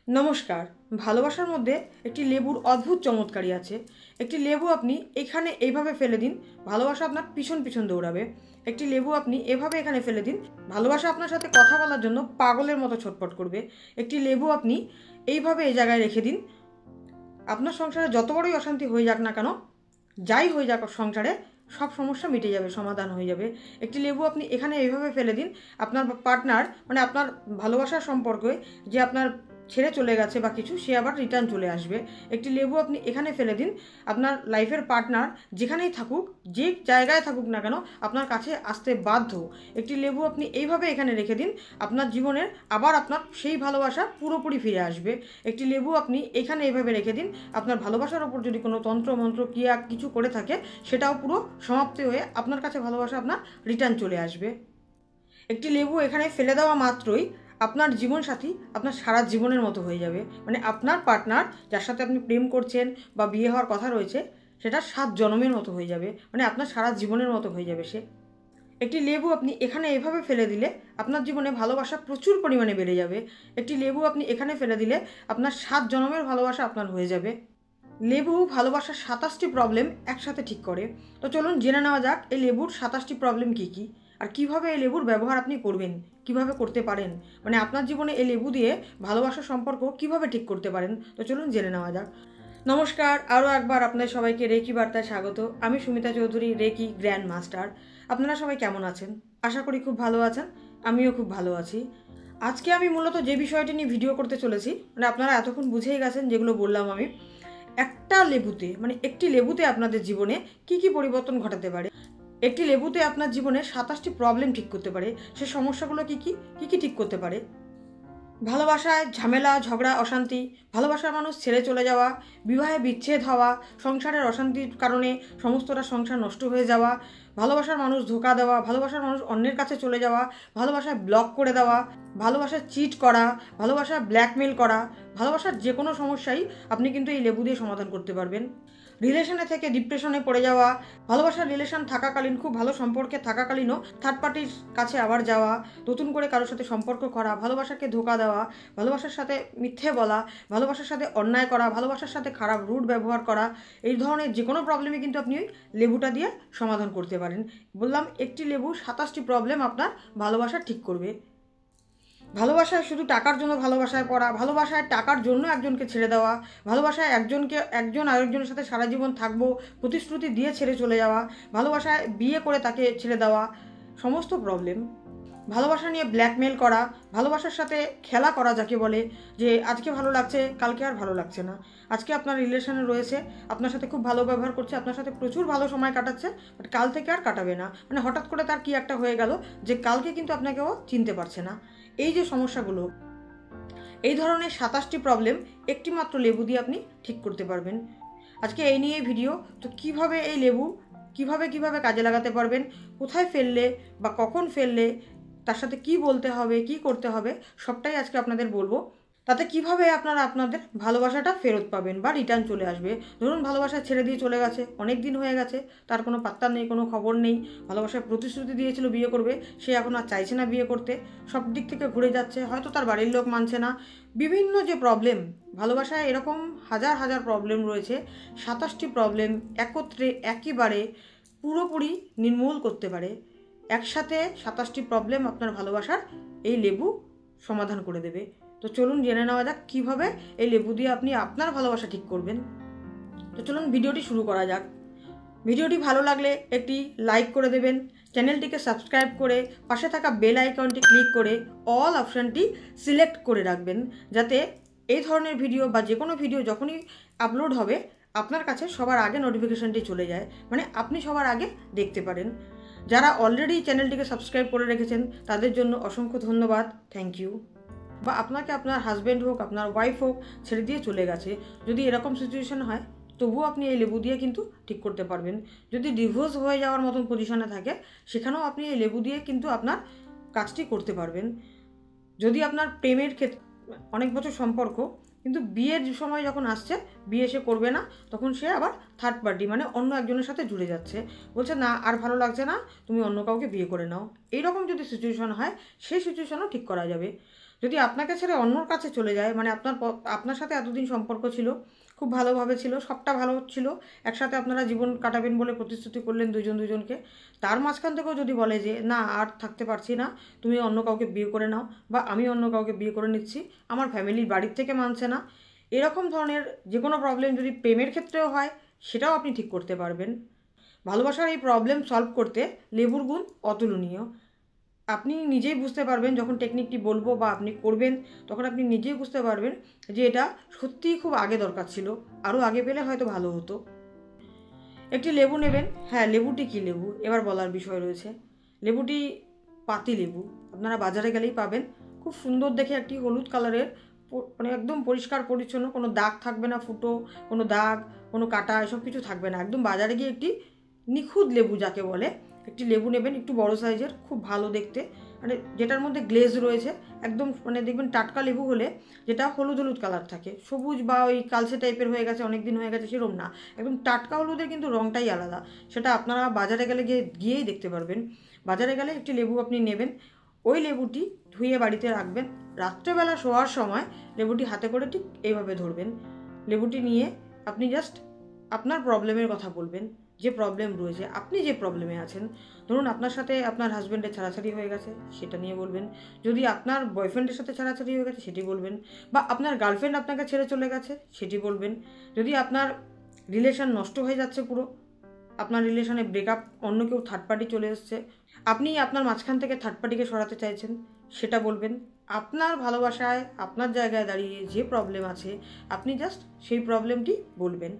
নমস্কার। ভালোবাসার মধ্যে একটি লেবুর অদ্ভুত চমৎকারী আছে। একটি লেবু আপনি এখানে এইভাবে ফেলে দিন, ভালোবাসা আপনার পিছন পিছন দৌড়াবে। একটি লেবু আপনি এভাবে এখানে ফেলে দিন, ভালোবাসা আপনার সাথে কথা বলার জন্য পাগলের মতো ছটফট করবে। একটি লেবু আপনি এইভাবে এই জায়গায় রেখে দিন, আপনার সংসারে যত বড়ই অশান্তি হয়ে যাক না কেন, যাই হয়ে যাক সংসারে, সব সমস্যা মিটে যাবে, সমাধান হয়ে যাবে। একটি লেবু আপনি এখানে এইভাবে ফেলে দিন, আপনার পার্টনার মানে আপনার ভালোবাসার সম্পর্কে যে আপনার ছেড়ে চলে গেছে বা কিছু, সে আবার রিটার্ন চলে আসবে। একটি লেবু আপনি এখানে ফেলে দিন, আপনার লাইফের পার্টনার যেখানেই থাকুক, যে জায়গায় থাকুক না কেন, আপনার কাছে আসতে বাধ্য। একটি লেবু আপনি এইভাবে এখানে রেখে দিন, আপনার জীবনের আবার আপনার সেই ভালোবাসা পুরোপুরি ফিরে আসবে। একটি লেবু আপনি এখানে এইভাবে রেখে দিন, আপনার ভালোবাসার ওপর যদি কোনো তন্ত্র মন্ত্র ক্রিয়া কিছু করে থাকে, সেটাও পুরো সমাপ্তি হয়ে আপনার কাছে ভালোবাসা আপনার রিটার্ন চলে আসবে। একটি লেবু এখানে ফেলে দেওয়া মাত্রই আপনার জীবনসাথী আপনার সারা জীবনের মতো হয়ে যাবে। মানে আপনার পার্টনার যার সাথে আপনি প্রেম করছেন বা বিয়ে হওয়ার কথা রয়েছে, সেটা 7 জন্মের মতো হয়ে যাবে, মানে আপনার সারা জীবনের মতো হয়ে যাবে সে। একটি লেবু আপনি এখানে এভাবে ফেলে দিলে আপনার জীবনে ভালোবাসা প্রচুর পরিমাণে বেড়ে যাবে। একটি লেবু আপনি এখানে ফেলে দিলে আপনার 7 জন্মের ভালোবাসা আপনার হয়ে যাবে। লেবু ভালোবাসার 27টি প্রবলেম একসাথে ঠিক করে। তো চলুন জেনে নেওয়া যাক এই লেবুর 27টি প্রবলেম কী কী, আর কিভাবে এই লেবুর ব্যবহার আপনি করবেন, কিভাবে করতে পারেন, মানে আপনার জীবনে এই লেবু দিয়ে ভালোবাসার সম্পর্ক কিভাবে ঠিক করতে পারেন। তো চলুন জেনে নেওয়া যাক। নমস্কার, আরও একবার আপনাদের সবাইকে রেকি বার্তায় স্বাগত। আমি Sumita Chowdhury, reiki grand master. আপনারা সবাই কেমন আছেন? আশা করি খুব ভালো আছেন। আমিও খুব ভালো আছি। আজকে আমি মূলত যে বিষয়টি নিয়ে ভিডিও করতে চলেছি, মানে আপনারা এতক্ষণ বুঝেই গেছেন যেগুলো বললাম আমি, একটা লেবুতে মানে একটি লেবুতে আপনাদের জীবনে কি কি পরিবর্তন ঘটাতে পারে। একটি লেবুতে আপনার জীবনে 27টি প্রবলেম ঠিক করতে পারে। সে সমস্যাগুলো কি কি ঠিক করতে পারে। ভালোবাসায় ঝামেলা, ঝগড়া, অশান্তি, ভালোবাসার মানুষ ছেড়ে চলে যাওয়া, বিবাহে বিচ্ছেদ হওয়া, সংসারের অশান্তির কারণে সমস্তটা সংসার নষ্ট হয়ে যাওয়া, ভালোবাসার মানুষ ধোঁকা দেওয়া, ভালোবাসার মানুষ অন্যের কাছে চলে যাওয়া, ভালোবাসায় ব্লক করে দেওয়া, ভালোবাসায় চিট করা, ভালোবাসায় ব্ল্যাকমেল করা, ভালোবাসার যে কোনো সমস্যাই আপনি কিন্তু এই লেবু দিয়ে সমাধান করতে পারবেন। রিলেশনে থেকে ডিপ্রেশনে পড়ে যাওয়া, ভালোবাসার রিলেশন থাকাকালীন, খুব ভালো সম্পর্কে থাকাকালীনও থার্ড পার্টির কাছে আবার যাওয়া, নতুন করে কারোর সাথে সম্পর্ক করা, ভালোবাসাকে ধোঁকা দেওয়া, ভালোবাসার সাথে মিথ্যে বলা, ভালোবাসার সাথে অন্যায় করা, ভালোবাসার সাথে খারাপ রুট ব্যবহার করা, এই ধরনের যে কোনো প্রবলেমই কিন্তু আপনি ওই লেবুটা দিয়ে সমাধান করতে পারেন। বললাম একটি লেবু 27টি প্রবলেম আপনার ভালোবাসা ঠিক করবে। ভালোবাসায় শুধু টাকার জন্য ভালোবাসায় পড়া, ভালোবাসায় টাকার জন্য একজনকে ছেড়ে দেওয়া, ভালোবাসায় একজন আরেকজনের সাথে সারা জীবন থাকবো প্রতিশ্রুতি দিয়ে ছেড়ে চলে যাওয়া, ভালোবাসায় বিয়ে করে তাকে ছেড়ে দেওয়া, সমস্ত প্রবলেম। ভালোবাসা নিয়ে ব্ল্যাকমেল করা, ভালোবাসার সাথে খেলা করা যাকে বলে, যে আজকে ভালো লাগছে কালকে আর ভালো লাগছে না। আজকে আপনার রিলেশনে রয়েছে, আপনার সাথে খুব ভালো ব্যবহার করছে, আপনার সাথে প্রচুর ভালো সময় কাটাচ্ছে, বাট কাল থেকে আর কাটাবে না। মানে হঠাৎ করে তার কি একটা হয়ে গেল যে কালকে কিন্তু আপনাকেও চিনতে পারছে না। এই যে সমস্যাগুলো, এই ধরনের 27টি প্রবলেম একটি মাত্র লেবু দিয়ে আপনি ঠিক করতে পারবেন। আজকে এই নিয়ে ভিডিও। তো কিভাবে এই লেবু কিভাবে কাজে লাগাতে পারবেন, কোথায় ফেললে বা কখন ফেললে, তার সাথে কি বলতে হবে, কি করতে হবে, সবটাই আজকে আপনাদের বলবো। তাতে কিভাবে আপনারা আপনাদের ভালোবাসাটা ফেরত পাবেন বা রিটার্ন চলে আসবে। ধরুন ভালোবাসা ছেড়ে দিয়ে চলে গেছে, অনেক দিন হয়ে গেছে, তার কোনো পাত্তা নেই, কোনো খবর নেই। ভালোবাসায় প্রতিশ্রুতি দিয়েছিল বিয়ে করবে, সে এখন আর চাইছে না বিয়ে করতে, সব দিক থেকে ঘুরে যাচ্ছে, হয়তো তার বাড়ির লোক মানছে না। বিভিন্ন যে প্রবলেম, ভালোবাসায় এরকম হাজার হাজার প্রবলেম রয়েছে। 27টি প্রবলেম একত্রে একেবারে পুরোপুরি নির্মূল করতে পারে। একসাথে 27টি প্রবলেম আপনার ভালোবাসার এই লেবু সমাধান করে দেবে। তো চলুন জেনে নেওয়া যাক কীভাবে এই লেবু দিয়ে আপনি আপনার ভালোবাসা ঠিক করবেন। তো চলুন ভিডিওটি শুরু করা যাক। ভিডিওটি ভালো লাগলে একটি লাইক করে দেবেন, চ্যানেলটিকে সাবস্ক্রাইব করে পাশে থাকা বেল আইকনটি ক্লিক করে অল অপশানটি সিলেক্ট করে রাখবেন, যাতে এই ধরনের ভিডিও বা যে কোনো ভিডিও যখনই আপলোড হবে আপনার কাছে সবার আগে নোটিফিকেশানটি চলে যায়, মানে আপনি সবার আগে দেখতে পারেন। যারা অলরেডি চ্যানেলটিকে সাবস্ক্রাইব করে রেখেছেন তাদের জন্য অসংখ্য ধন্যবাদ, থ্যাংক ইউ। বা আপনাকে আপনার হাজব্যান্ড হোক, আপনার ওয়াইফ হোক, ছেড়ে দিয়ে চলে গেছে, যদি এরকম সিচুয়েশন হয়, তবুও আপনি এই লেবু দিয়ে কিন্তু ঠিক করতে পারবেন। যদি ডিভোর্স হয়ে যাওয়ার মতন পজিশনে থাকে, সেখানেও আপনি এই লেবু দিয়ে কিন্তু আপনার কাজটি করতে পারবেন। যদি আপনার প্রেমের ক্ষেত্রে অনেক বছর সম্পর্ক, কিন্তু বিয়ের সময় যখন আসছে, বিয়ে সে করবে না, তখন সে আবার থার্ড পার্টি মানে অন্য একজনের সাথে জুড়ে যাচ্ছে, বলছে না আর ভালো লাগছে না, তুমি অন্য কাউকে বিয়ে করে নাও, এইরকম যদি সিচুয়েশন হয়, সেই সিচুয়েশনও ঠিক করা যাবে। যদি আপনাকে ছেড়ে অন্যর কাছে চলে যায়, মানে আপনার সাথে এতদিন সম্পর্ক ছিল, খুব ভালোভাবে ছিল, সবটা ভালো ছিল, একসাথে আপনারা জীবন কাটাবেন বলে প্রতিশ্রুতি করলেন দুজনকে, তার মাঝখান থেকেও যদি বলে যে না আর থাকতে পারছি না, তুমি অন্য কাউকে বিয়ে করে নাও, বা আমি অন্য কাউকে বিয়ে করে নিচ্ছি, আমার ফ্যামিলির বাড়ির থেকে মানছে না, এরকম ধরনের যে কোনো প্রবলেম যদি প্রেমের ক্ষেত্রেও হয়, সেটাও আপনি ঠিক করতে পারবেন। ভালোবাসার এই প্রবলেম সলভ করতে লেবুর গুণ অতুলনীয়। আপনি নিজেই বুঝতে পারবেন, যখন টেকনিকটি বলবো বা আপনি করবেন, তখন আপনি নিজেই বুঝতে পারবেন যে এটা সত্যিই খুব আগে দরকার ছিল, আরও আগে পেলে হয়তো ভালো হতো। একটি লেবু নেবেন। হ্যাঁ, লেবুটি কী লেবু এবার বলার বিষয় রয়েছে। লেবুটি পাতি লেবু, আপনারা বাজারে গেলেই পাবেন। খুব সুন্দর দেখে একটি হলুদ কালারের, মানে একদম পরিষ্কার পরিচ্ছন্ন, কোনো দাগ থাকবে না, ফুটো, কোনো দাগ, কোনো কাটা, এসব কিছু থাকবে না। একদম বাজারে গিয়ে একটি নিখুঁত লেবু যাকে বলে, একটি লেবু নেবেন, একটু বড় সাইজের, খুব ভালো দেখতে, মানে যেটার মধ্যে গ্লেজ রয়েছে, একদম মানে দেখবেন টাটকা লেবু হলে যেটা হলুদ হলুদ কালার থাকে, সবুজ বা ওই কালচে টাইপের হয়ে গেছে, অনেক দিন হয়ে গেছে, সেরকম না। একদম টাটকা হলুদের কিন্তু রঙটাই আলাদা, সেটা আপনারা বাজারে গেলে গিয়েই দেখতে পারবেন। বাজারে গেলে একটি লেবু আপনি নেবেন, ওই লেবুটি ধুয়ে বাড়িতে রাখবেন। রাত্রেবেলা শোয়ার সময় লেবুটি হাতে করে ঠিক এইভাবে ধরবেন। লেবুটি নিয়ে আপনি জাস্ট আপনার প্রবলেমের কথা বলবেন, যে প্রবলেম রয়েছে, আপনি যে প্রবলেমে আছেন। ধরুন আপনার সাথে আপনার হাজব্যান্ডের ছাড়াছাড়ি হয়ে গেছে, সেটা নিয়ে বলবেন। যদি আপনার বয়ফ্রেন্ডের সাথে ছাড়াছাড়ি হয়ে গেছে, সেটি বলবেন। বা আপনার গার্লফ্রেন্ড আপনাকে ছেড়ে চলে গেছে, সেটি বলবেন। যদি আপনার রিলেশন নষ্ট হয়ে যাচ্ছে পুরো, আপনার রিলেশনে ব্রেকআপ, অন্য কেউ থার্ড পার্টি চলে এসছে, আপনি আপনার মাঝখান থেকে থার্ড পার্টিকে সরাতে চাইছেন, সেটা বলবেন। আপনার ভালোবাসায় আপনার জায়গায় দাঁড়িয়ে যে প্রবলেম আছে, আপনি জাস্ট সেই প্রবলেমটি বলবেন।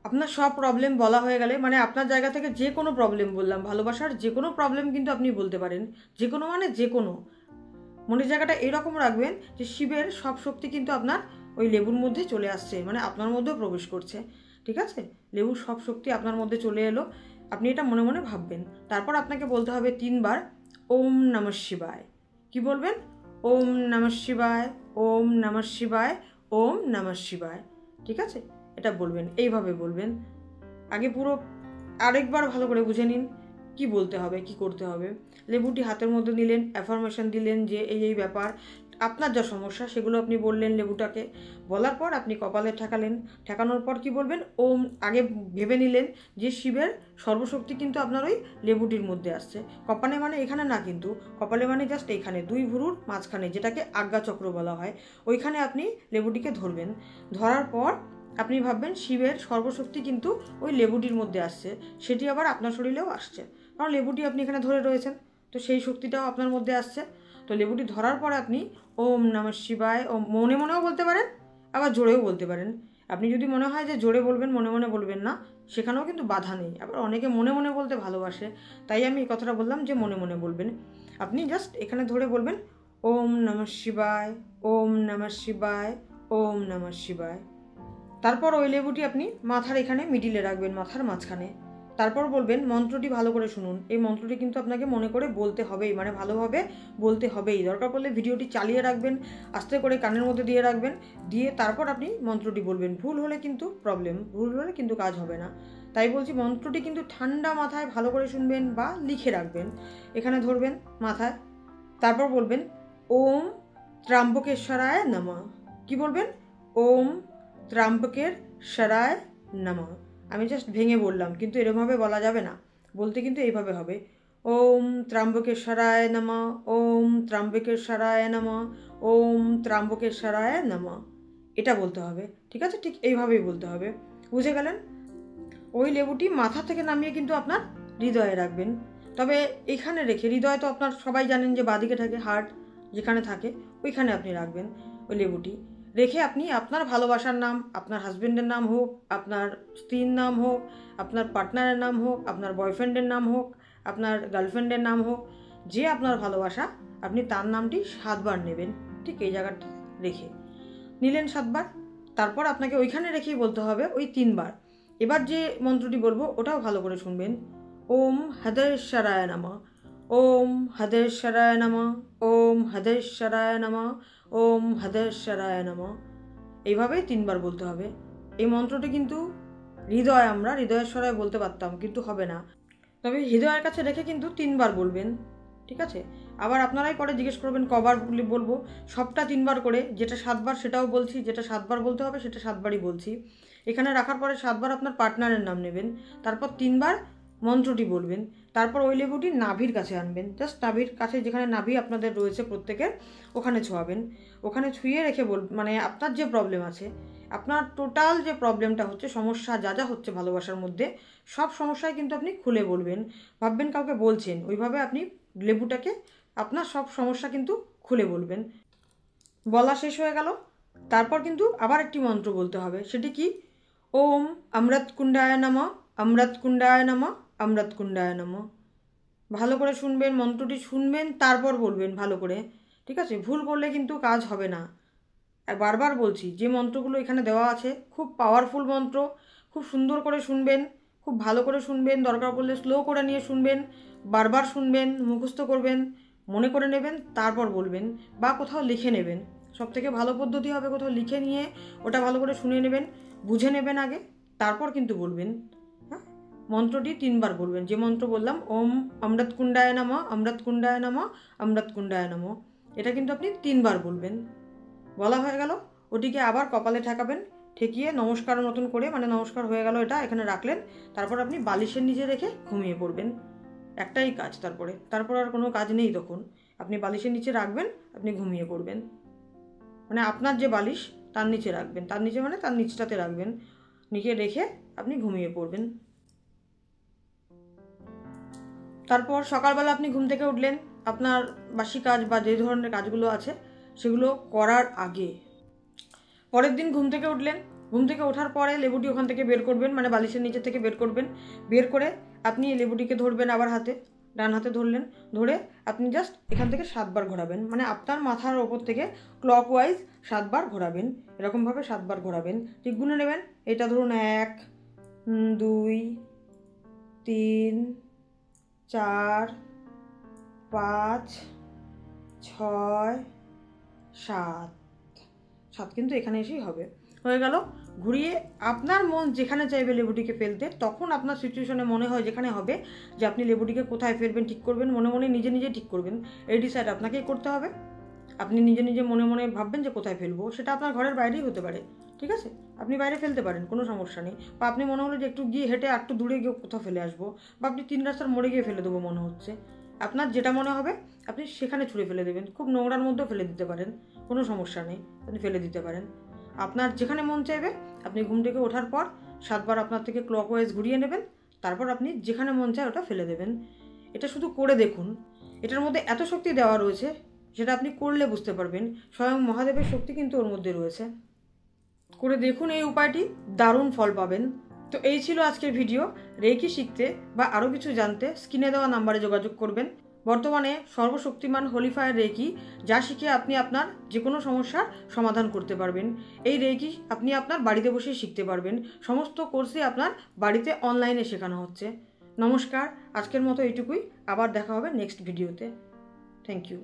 আপনার সব প্রবলেম বলা হয়ে গেলে, মানে আপনার জায়গা থেকে যে কোনো প্রবলেম বললাম, ভালোবাসার যে কোনো প্রবলেম কিন্তু আপনি বলতে পারেন। যে কোনো মানে যে কোনো, মনের জায়গাটা এরকম রাখবেন যে শিবের সব শক্তি কিন্তু আপনার ওই লেবুর মধ্যে চলে আসছে, মানে আপনার মধ্যেও প্রবেশ করছে। ঠিক আছে, লেবুর সব শক্তি আপনার মধ্যে চলে এলো, আপনি এটা মনে মনে ভাববেন। তারপর আপনাকে বলতে হবে 3 বার ওম নমঃ শিবায়। কি বলবেন? ওম নমঃ শিবায়, ওম নমঃ শিবায়, ওম নমঃ শিবায়। ঠিক আছে, এটা বলবেন, এইভাবে বলবেন। আগে পুরো আরেকবার ভালো করে বুঝে নিন কি বলতে হবে, কি করতে হবে। লেবুটি হাতের মধ্যে নিলেন, অ্যাফার্মেশন দিলেন যে এই ব্যাপার, আপনার যা সমস্যা সেগুলো আপনি বললেন লেবুটাকে। বলার পর আপনি কপালে ঠেকালেন, ঠেকানোর পর কি বলবেন? ওম, আগে ভেবে নিলেন যে শিবের সর্বশক্তি কিন্তু আপনার ওই লেবুটির মধ্যে আসছে। কপালে মানে এখানে না, কিন্তু কপালে মানে জাস্ট এইখানে 2 ভুরুর মাঝখানে, যেটাকে আজ্ঞাচক্র বলা হয়, ওইখানে আপনি লেবুটিকে ধরবেন। ধরার পর আপনি ভাববেন শিবের সর্বশক্তি কিন্তু ওই লেবুটির মধ্যে আসছে, সেটি আবার আপনার শরীরেও আসছে, কারণ লেবুটি আপনি এখানে ধরে রয়েছেন, তো সেই শক্তিটাও আপনার মধ্যে আসছে। তো লেবুটি ধরার পরে আপনি ওম নমঃ শিবায়, ওম মনে মনেও বলতে পারেন, আবার জোরেও বলতে পারেন। আপনি যদি মনে হয় যে জোরে বলবেন, মনে মনে বলবেন না, সেখানেও কিন্তু বাধা নেই। আবার অনেকে মনে মনে বলতে ভালোবাসে, তাই আমি এই কথাটা বললাম যে মনে মনে বলবেন। আপনি জাস্ট এখানে ধরে বলবেন ওম নমঃ শিবায়, ওম নমঃ শিবায়, ওম নমঃ শিবায়। তারপর ওই লেবুটি আপনি মাথার এখানে মিডিলে রাখবেন, মাথার মাঝখানে। তারপর বলবেন, মন্ত্রটি ভালো করে শুনুন। এই মন্ত্রটি কিন্তু আপনাকে মনে করে বলতে হবেই, মানে ভালোভাবে বলতে হবেই। দরকার পড়লে ভিডিওটি চালিয়ে রাখবেন, আস্তে করে কানের মধ্যে দিয়ে রাখবেন, দিয়ে তারপর আপনি মন্ত্রটি বলবেন। ভুল হলে কিন্তু প্রবলেম, ভুল হলে কিন্তু কাজ হবে না। তাই বলছি, মন্ত্রটি কিন্তু ঠান্ডা মাথায় ভালো করে শুনবেন বা লিখে রাখবেন, এখানে ধরবেন মাথায়। তারপর বলবেন ওম ত্র্যম্বকেশ্বরায় নমঃ। কি বলবেন? ওম ত্র্যম্বকেশ্বরায় নমঃ। আমি জাস্ট ভেঙে বললাম, কিন্তু এরকমভাবে বলা যাবে না, বলতে কিন্তু এইভাবে হবে, ওম ত্র্যম্বকেশ্বরায় নমঃ, ওম ত্র্যম্বকেশ্বরায় নমঃ, ওম ত্র্যম্বকেশ্বরায় নমঃ। এটা বলতে হবে। ঠিক আছে, ঠিক এইভাবেই বলতে হবে। বুঝে গেলেন? ওই লেবুটি মাথা থেকে নামিয়ে কিন্তু আপনার হৃদয়ে রাখবেন। তবে এখানে রেখে, হৃদয় তো আপনার সবাই জানেন যে বাঁদিকে থাকে, হার্ট যেখানে থাকে, ওইখানে আপনি রাখবেন ওই লেবুটি। রেখে আপনি আপনার ভালোবাসার নাম, আপনার হাজব্যান্ডের নাম হোক, আপনার স্ত্রীর নাম হোক, আপনার পার্টনারের নাম হোক, আপনার বয়ফ্রেন্ডের নাম হোক, আপনার গার্লফ্রেন্ডের নাম হোক, যে আপনার ভালোবাসা, আপনি তার নামটি 7 বার নেবেন। ঠিক এই জায়গাটা রেখে নিলেন 7 বার। তারপর আপনাকে ওইখানে রেখেই বলতে হবে ওই 3 বার। এবার যে মন্ত্রটি বলবো ওটাও ভালো করে শুনবেন। ওম হদেশ্বরায় নমঃ, ওম হদেশ্বরায় নমঃ, ওম হদেশ্বরায় নমঃ, ওম হদেশ্বরায় নমঃ। এইভাবেই 3 বার বলতে হবে। এই মন্ত্রটি কিন্তু আমরা হৃদয়েশ্বরায় বলতে পারতাম, কিন্তু হবে না। তবে হৃদয়ের কাছে রেখে কিন্তু 3 বার বলবেন। ঠিক আছে, আবার আপনারাই পরে জিজ্ঞেস করবেন কবার বলবো। সবটা 3 বার করে, যেটা 7 বার সেটাও বলছি, যেটা 7 বার বলতে হবে সেটা 7 বারই বলছি। এখানে রাখার পরে 7 বার আপনার পার্টনারের নাম নেবেন, তারপর 3 বার মন্ত্রটি বলবেন, তারপর ওই লেবুটি নাভির কাছে আনবেন, জাস্ট নাভির কাছে যেখানে নাভি আপনাদের রয়েছে প্রত্যেকের, ওখানে ছোঁয়াবেন। ওখানে ছুঁয়ে রেখে মানে আপনার যে প্রবলেম আছে, আপনার টোটাল যে প্রবলেমটা হচ্ছে, সমস্যা যা যা হচ্ছে ভালোবাসার মধ্যে, সব সমস্যায় কিন্তু আপনি খুলে বলবেন। ভাববেন কাউকে বলছেন, ওইভাবে আপনি লেবুটাকে আপনার সব সমস্যা কিন্তু খুলে বলবেন। বলা শেষ হয়ে গেল, তারপর কিন্তু আবার একটি মন্ত্র বলতে হবে। সেটি কি? ওম অমৃত কুণ্ডায় নমঃ, অমৃত কুণ্ডায় নমঃ, অমৃত কুণ্ডায় নমঃ। ভালো করে শুনবেন, মন্ত্রটি শুনবেন, তারপর বলবেন ভালো করে, ঠিক আছে? ভুল করলে কিন্তু কাজ হবে না। আর বারবার বলছি, যে মন্ত্রগুলো এখানে দেওয়া আছে খুব পাওয়ারফুল মন্ত্র, খুব সুন্দর করে শুনবেন, খুব ভালো করে শুনবেন, দরকার পড়লে স্লো করে নিয়ে শুনবেন, বারবার শুনবেন, মুখস্থ করবেন, মনে করে নেবেন, তারপর বলবেন, বা কোথাও লিখে নেবেন। সবথেকে ভালো পদ্ধতি হবে কোথাও লিখে নিয়ে ওটা ভালো করে শুনে নেবেন, বুঝে নেবেন আগে, তারপর কিন্তু বলবেন। হ্যাঁ, মন্ত্রটি 3 বার বলবেন, যে মন্ত্র বললাম, ওম অমৃত কুণ্ডায় নমঃ, অমৃত কুণ্ডায় নমঃ, অমৃত কুণ্ডায় নমঃ। এটা কিন্তু আপনি 3 বার বলবেন। বলা হয়ে গেল, ওটিকে আবার কপালে ঠেকাবেন, ঠেকিয়ে নমস্কার মতন করে, মানে নমস্কার হয়ে গেল, এটা এখানে রাখলেন, তারপর আপনি বালিশের নিচে রেখে ঘুমিয়ে পড়বেন। একটাই কাজ, তারপর আর কোনো কাজ নেই। তখন আপনি বালিশের নিচে রাখবেন, আপনি ঘুমিয়ে পড়বেন। মানে আপনার যে বালিশ তার নিচে রাখবেন, তার নিচে মানে তার নিচটাতে রাখবেন, নিচে রেখে আপনি ঘুমিয়ে পড়বেন। তারপর সকালবেলা আপনি ঘুম থেকে উঠলেন, আপনার বাসি কাজ বা যে ধরনের কাজগুলো আছে সেগুলো করার আগে, পরের দিন ঘুম থেকে উঠলেন, ঘুম থেকে ওঠার পরে লেবুটি ওখান থেকে বের করবেন, মানে বালিশের নিচে থেকে বের করবেন। বের করে আপনি এই লেবুটিকে ধরবেন আবার হাতে, ডান হাতে ধরলেন, ধরে আপনি জাস্ট এখান থেকে 7 বার ঘোরাবেন, মানে আপনার মাথার ওপর থেকে ক্লকওয়াইজ 7 বার ঘোরাবেন, এরকমভাবে 7 বার ঘোরাবেন। ঠিক গুনে নেবেন, এটা ধরুন 1 2 3 4 5 6 7 7 কিন্তু এখানে এসেই হবে। হয়ে গেল। ঘুরিয়ে আপনার মন যেখানে চাইবে লেবুটিকে ফেলতে, তখন আপনার সিচুয়েশনে মনে হয় যেখানে হবে যে আপনি লেবুটিকে কোথায় ফেলবেন ঠিক করবেন, মনে মনে নিজে নিজে ঠিক করবেন। এই ডিসাইড আপনাকেই করতে হবে। আপনি নিজে নিজে মনে মনে ভাববেন যে কোথায় ফেলবো, সেটা আপনার ঘরের বাইরেই হতে পারে, ঠিক আছে? আপনি বাইরে ফেলতে পারেন, কোনো সমস্যা নেই। বা আপনি মনে হলো যে একটু গিয়ে হেঁটে একটু দূরে গিয়ে কোথাও ফেলে আসবো, বা আপনি 3 রাস্তার মোড়ে গিয়ে ফেলে দেবো মনে হচ্ছে, আপনার যেটা মনে হবে আপনি সেখানে ছুঁড়ে ফেলে দেবেন। খুব নোংরার মধ্যেও ফেলে দিতে পারেন, কোনো সমস্যা নেই, আপনি ফেলে দিতে পারেন। আপনার যেখানে মন চাইবে আপনি ঘুম থেকে ওঠার পর 7 বার আপনার থেকে ক্লকওয়াইজ ঘুরিয়ে নেবেন, তারপর আপনি যেখানে মন চায় ওটা ফেলে দেবেন। এটা শুধু করে দেখুন, এটার মধ্যে এত শক্তি দেওয়া রয়েছে, সেটা আপনি করলে বুঝতে পারবেন। স্বয়ং মহাদেবের শক্তি কিন্তু ওর মধ্যে রয়েছে। করে দেখুন এই উপায়টি, দারুণ ফল পাবেন। তো এই ছিল আজকের ভিডিও। রেকি শিখতে বা আরও কিছু জানতে স্ক্রিনে দেওয়া নাম্বারে যোগাযোগ করবেন। বর্তমানে সর্বশক্তিমান হোলিফায়ার রেকি, যা শিখে আপনি আপনার যে কোনো সমস্যার সমাধান করতে পারবেন। এই রেকি আপনি আপনার বাড়িতে বসেই শিখতে পারবেন। সমস্ত কোর্সই আপনার বাড়িতে অনলাইনে শেখানো হচ্ছে। নমস্কার, আজকের মতো এইটুকুই। আবার দেখা হবে নেক্সট ভিডিওতে। Thank you.